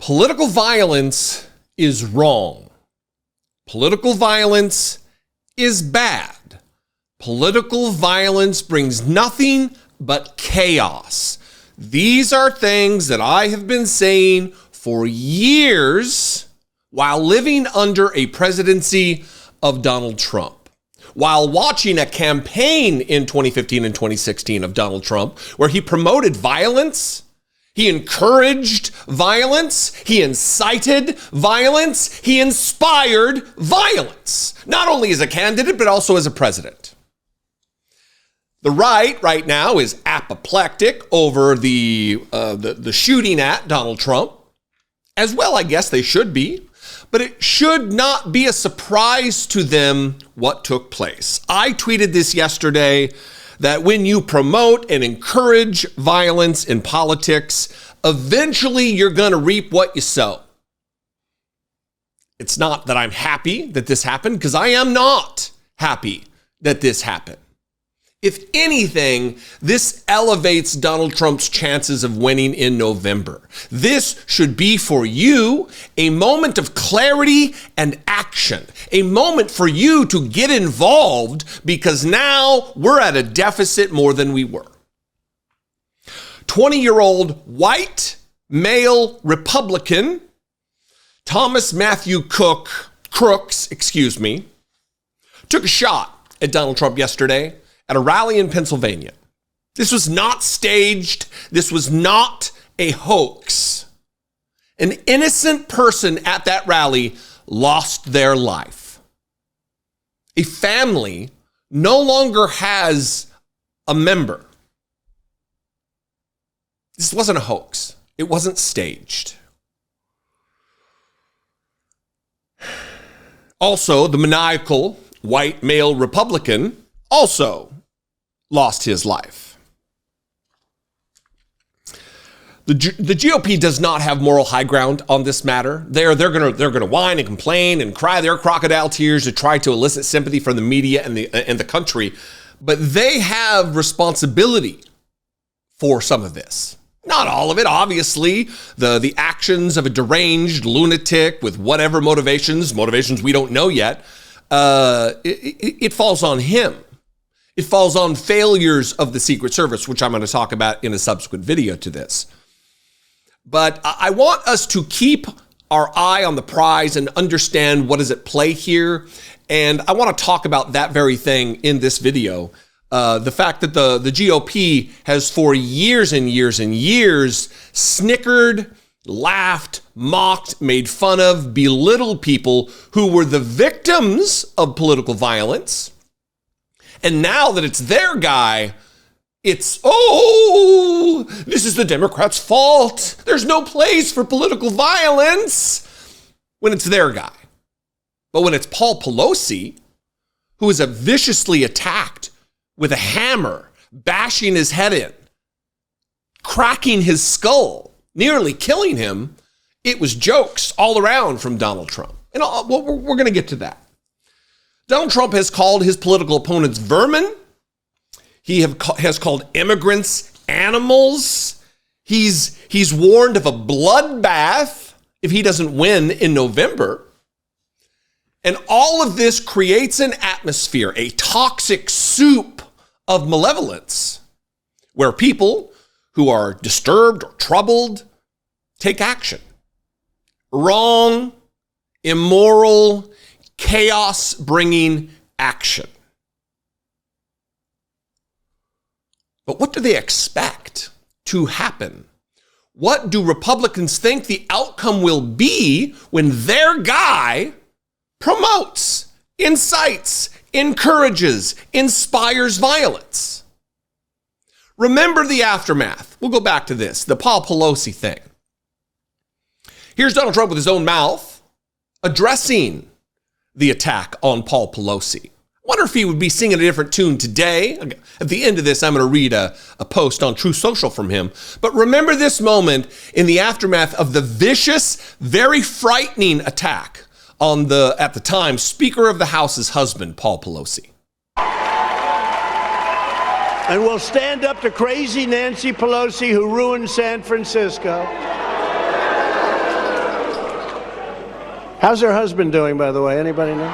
Political violence is wrong. Political violence is bad. Political violence brings nothing but chaos. These are things that I have been saying for years while living under a presidency of Donald Trump, while watching a campaign in 2015 and 2016 of Donald Trump where he promoted violence. He encouraged violence, he incited violence, he inspired violence, not only as a candidate, but also as a president. The right now is apoplectic over the shooting at Donald Trump, as well, I guess they should be, but it should not be a surprise to them what took place. I tweeted this yesterday, that when you promote and encourage violence in politics, eventually you're going to reap what you sow. It's not that I'm happy that this happened, because I am not happy that this happened. If anything, this elevates Donald Trump's chances of winning in November. This should be for you a moment of clarity and action, a moment for you to get involved, because now we're at a deficit more than we were. 20-year-old white male Republican Thomas Matthew Crooks, took a shot at Donald Trump yesterday at a rally in Pennsylvania. This was not staged. This was not a hoax. An innocent person at that rally lost their life. A family no longer has a member. This wasn't a hoax. It wasn't staged. Also, the maniacal white male Republican also lost his life. The GOP does not have moral high ground on this matter. They're gonna whine and complain and cry their crocodile tears to try to elicit sympathy from the media and the country, but they have responsibility for some of this. Not all of it, obviously. The actions of a deranged lunatic with whatever motivations we don't know yet, it falls on him. It falls on failures of the Secret Service, which I'm going to talk about in a subsequent video to this. But I want us to keep our eye on the prize and understand what is at play here. And I want to talk about that very thing in this video. The fact that the GOP has for years and years and years snickered, laughed, mocked, made fun of, belittled people who were the victims of political violence. And now that it's their guy, it's, this is the Democrats' fault. There's no place for political violence when it's their guy. But when it's Paul Pelosi, who is viciously attacked with a hammer, bashing his head in, cracking his skull, nearly killing him, it was jokes all around from Donald Trump. And we're going to get to that. Donald Trump has called his political opponents vermin. He has called immigrants animals. He's warned of a bloodbath if he doesn't win in November. And all of this creates an atmosphere, a toxic soup of malevolence, where people who are disturbed or troubled take action. Wrong, immoral, chaos-bringing action. But what do they expect to happen? What do Republicans think the outcome will be when their guy promotes, incites, encourages, inspires violence? Remember the aftermath. We'll go back to this, the Paul Pelosi thing. Here's Donald Trump with his own mouth addressing the attack on Paul Pelosi. I wonder if he would be singing a different tune today. At the end of this, I'm going to read a post on True Social from him. But remember this moment in the aftermath of the vicious, very frightening attack on at the time, Speaker of the House's husband, Paul Pelosi. And we'll stand up to crazy Nancy Pelosi, who ruined San Francisco. How's her husband doing, by the way? Anybody know?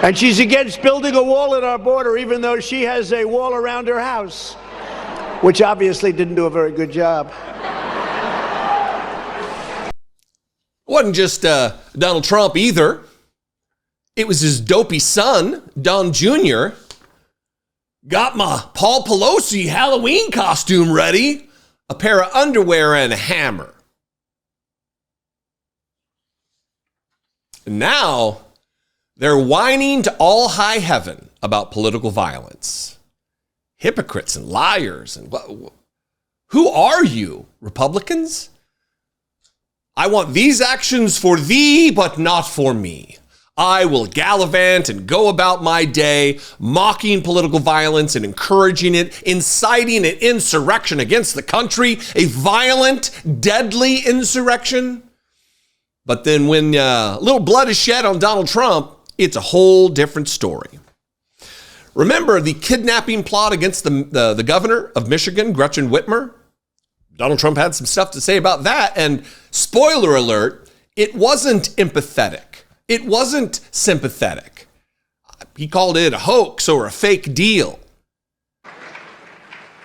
And she's against building a wall at our border, even though she has a wall around her house, which obviously didn't do a very good job. It wasn't just Donald Trump either. It was his dopey son, Don Jr. Got my Paul Pelosi Halloween costume ready, a pair of underwear and a hammer. And now they're whining to all high heaven about political violence. Hypocrites and liars. And who are you, Republicans? I want these actions for thee, but not for me. I will gallivant and go about my day, mocking political violence and encouraging it, inciting an insurrection against the country, a violent, deadly insurrection. But then when little blood is shed on Donald Trump, it's a whole different story. Remember the kidnapping plot against the governor of Michigan, Gretchen Whitmer? Donald Trump had some stuff to say about that. And spoiler alert, it wasn't empathetic. It wasn't sympathetic. He called it a hoax or a fake deal.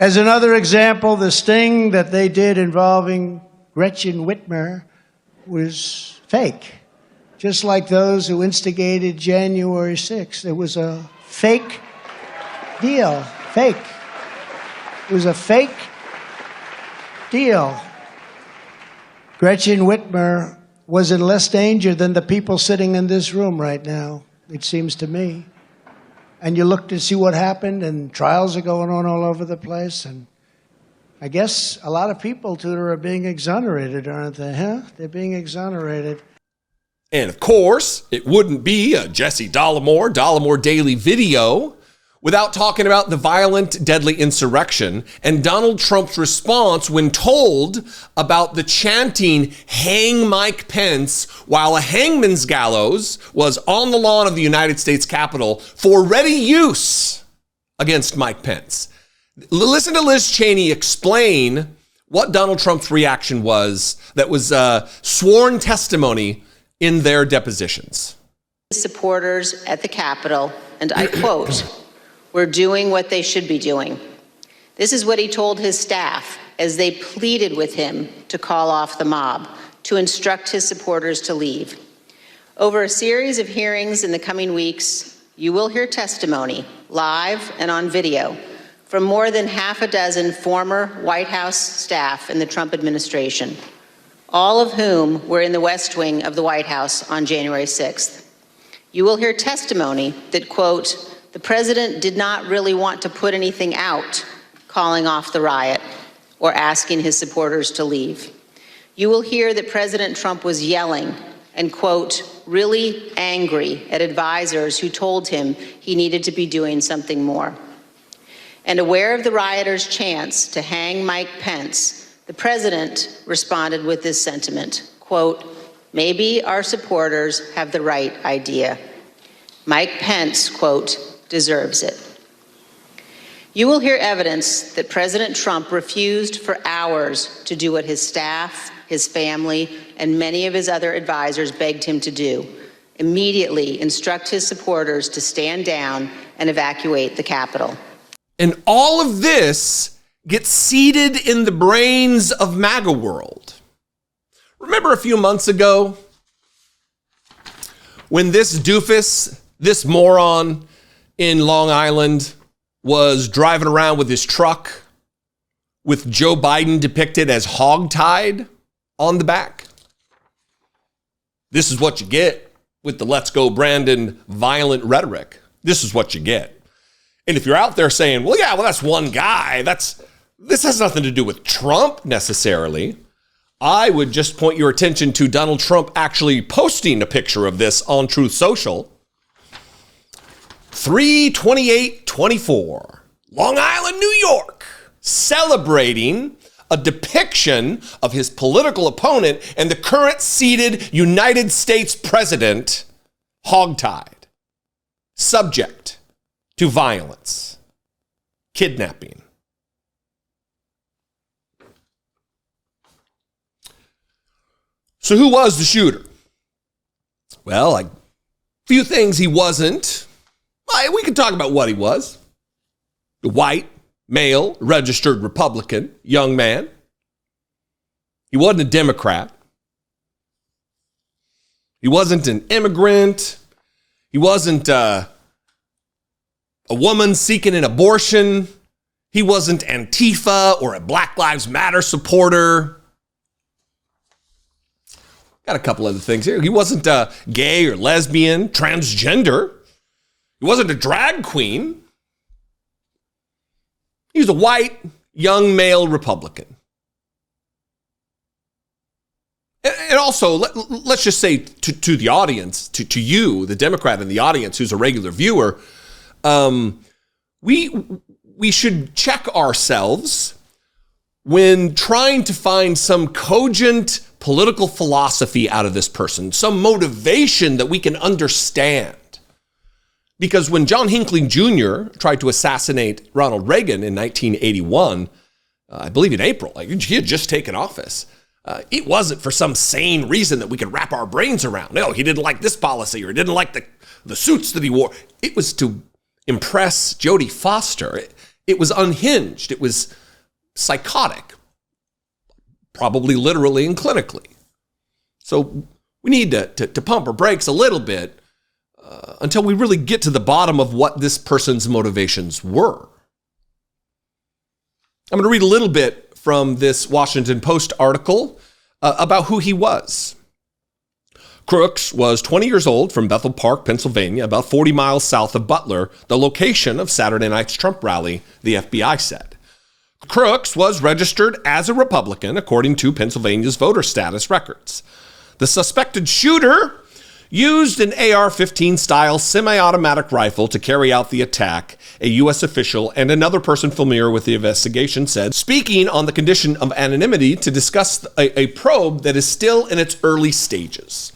As another example, the sting that they did involving Gretchen Whitmer was fake. Just like those who instigated January 6th. It was a fake deal. Fake. It was a fake deal. Gretchen Whitmer was in less danger than the people sitting in this room right now, it seems to me. And you look to see what happened, and trials are going on all over the place. And I guess a lot of people, Tudor, are being exonerated, aren't they? Huh? They're being exonerated. And of course, it wouldn't be a Jesse Dollemore Daily video without talking about the violent, deadly insurrection and Donald Trump's response when told about the chanting, "Hang Mike Pence," while a hangman's gallows was on the lawn of the United States Capitol for ready use against Mike Pence. Listen to Liz Cheney explain what Donald Trump's reaction was that was sworn testimony in their depositions. Supporters at the Capitol, and I quote, "We're doing what they should be doing." This is what he told his staff as they pleaded with him to call off the mob, to instruct his supporters to leave. Over a series of hearings in the coming weeks, you will hear testimony, live and on video, from more than half a dozen former White House staff in the Trump administration, all of whom were in the West Wing of the White House on January 6th. You will hear testimony that, quote, "The president did not really want to put anything out calling off the riot or asking his supporters to leave." You will hear that President Trump was yelling and, quote, "really angry at advisors who told him he needed to be doing something more." And aware of the rioters' chants to hang Mike Pence, the president responded with this sentiment, quote, "Maybe our supporters have the right idea. Mike Pence, quote, deserves it." You will hear evidence that President Trump refused for hours to do what his staff, his family, and many of his other advisors begged him to do: immediately instruct his supporters to stand down and evacuate the Capitol. And all of this gets seeded in the brains of MAGA world. Remember a few months ago when this doofus, this moron in Long Island was driving around with his truck with Joe Biden depicted as hogtied on the back? This is what you get with the Let's Go Brandon violent rhetoric. This is what you get. And if you're out there saying, well, yeah, well, that's one guy, this has nothing to do with Trump necessarily, I would just point your attention to Donald Trump actually posting a picture of this on Truth Social. 3/28/24, Long Island, New York, celebrating a depiction of his political opponent and the current seated United States president hogtied, subject to violence, kidnapping. So who was the shooter? Well, a few things he wasn't. We can talk about what he was. A white, male, registered Republican, young man. He wasn't a Democrat. He wasn't an immigrant. He wasn't a woman seeking an abortion. He wasn't Antifa or a Black Lives Matter supporter. Got a couple other things here. He wasn't gay or lesbian, transgender. He wasn't a drag queen. He was a white, young male Republican. And also, let's just say to the audience, to you, the Democrat in the audience who's a regular viewer, we should check ourselves when trying to find some cogent political philosophy out of this person, some motivation that we can understand. Because when John Hinckley Jr. tried to assassinate Ronald Reagan in 1981, I believe in April, he had just taken office. It wasn't for some sane reason that we could wrap our brains around. No, he didn't like this policy or he didn't like the suits that he wore. It was to impress Jodie Foster. It was unhinged. It was psychotic, probably literally and clinically. So we need to pump our brakes a little bit until we really get to the bottom of what this person's motivations were. I'm going to read a little bit from this Washington Post article about who he was. Crooks was 20 years old from Bethel Park, Pennsylvania, about 40 miles south of Butler, the location of Saturday night's Trump rally, the FBI said. Crooks was registered as a Republican, according to Pennsylvania's voter status records. The suspected shooter used an AR-15 style semi-automatic rifle to carry out the attack, a U.S. official and another person familiar with the investigation said, speaking on the condition of anonymity to discuss a probe that is still in its early stages.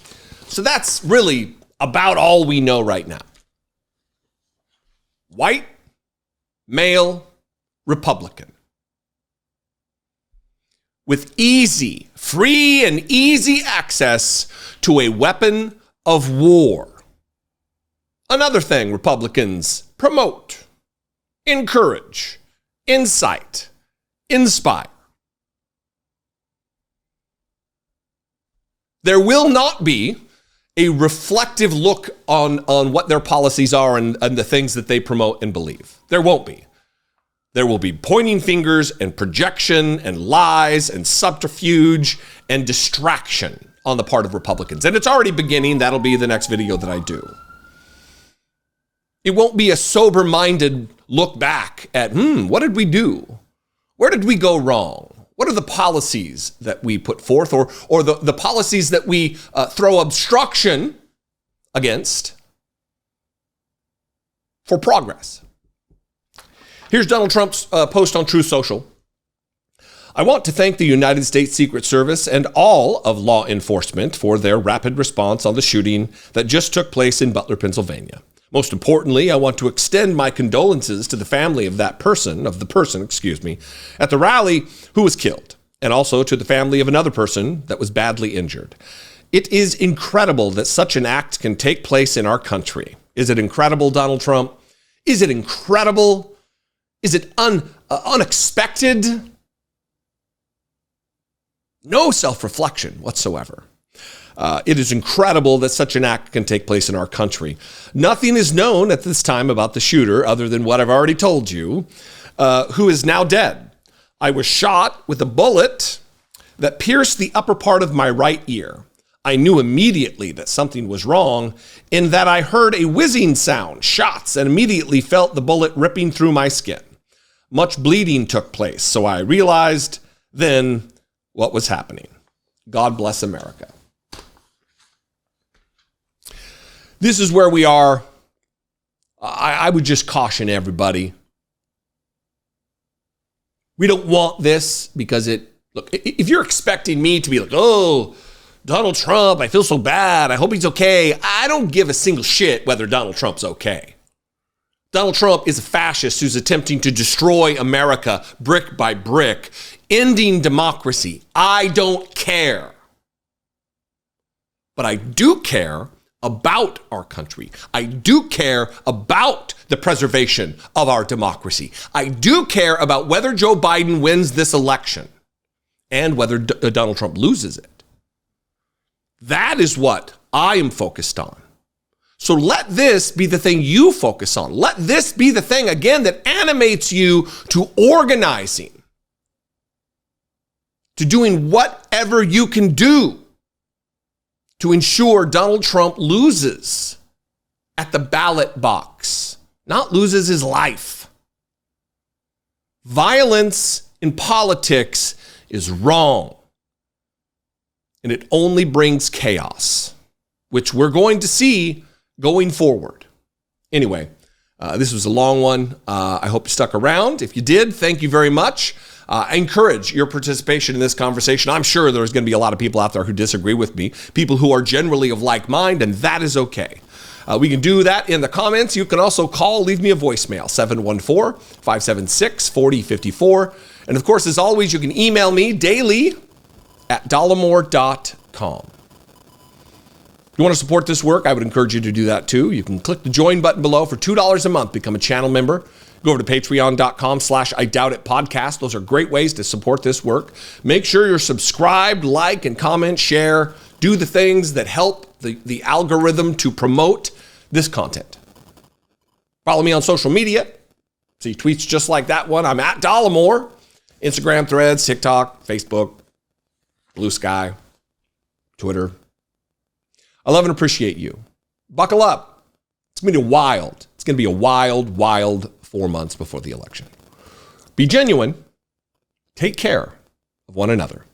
So that's really about all we know right now. White, male, Republican. With free and easy access to a weapon of war. Another thing Republicans promote, encourage, incite, inspire. There will not be a reflective look on what their policies are and the things that they promote and believe. There won't be. There will be pointing fingers and projection and lies and subterfuge and distraction on the part of Republicans. And it's already beginning. That'll be the next video that I do. It won't be a sober-minded look back at, what did we do? Where did we go wrong? What are the policies that we put forth or the policies that we throw obstruction against for progress? Here's Donald Trump's post on Truth Social. I want to thank the United States Secret Service and all of law enforcement for their rapid response on the shooting that just took place in Butler, Pennsylvania. Most importantly, I want to extend my condolences to the family of the person, at the rally who was killed, and also to the family of another person that was badly injured. It is incredible that such an act can take place in our country. Is it incredible, Donald Trump? Is it incredible? Is it unexpected? No self-reflection whatsoever. It is incredible that such an act can take place in our country. Nothing is known at this time about the shooter other than what I've already told you, who is now dead. I was shot with a bullet that pierced the upper part of my right ear. I knew immediately that something was wrong in that I heard a whizzing sound, shots, and immediately felt the bullet ripping through my skin. Much bleeding took place, so I realized then what was happening. God bless America. This is where we are. I would just caution everybody. We don't want this because look, if you're expecting me to be like, oh, Donald Trump, I feel so bad. I hope he's okay. I don't give a single shit whether Donald Trump's okay. Donald Trump is a fascist who's attempting to destroy America brick by brick, ending democracy. I don't care. But I do care about our country. I do care about the preservation of our democracy. I do care about whether Joe Biden wins this election and whether Donald Trump loses it. That is what I am focused on. So let this be the thing you focus on. Let this be the thing, again, that animates you to organizing, to doing whatever you can do to ensure Donald Trump loses at the ballot box, not loses his life. Violence in politics is wrong, and it only brings chaos, which we're going to see going forward. Anyway, this was a long one. I hope you stuck around. If you did, thank you very much. I encourage your participation in this conversation. I'm sure there's going to be a lot of people out there who disagree with me, people who are generally of like mind, and that is okay. We can do that in the comments. You can also call, leave me a voicemail, 714-576-4054. And of course, as always, you can email me daily at dollemore.com. If you want to support this work, I would encourage you to do that too. You can click the join button below for $2 a month, become a channel member. Go over to patreon.com/IDoubtItPodcast. Those are great ways to support this work. Make sure you're subscribed, like, and comment, share. Do the things that help the algorithm to promote this content. Follow me on social media. See tweets just like that one. I'm at Dollemore. Instagram, Threads, TikTok, Facebook, Blue Sky, Twitter. I love and appreciate you. Buckle up. It's going to be wild. It's going to be a wild, wild 4 months before the election. Be genuine. Take care of one another.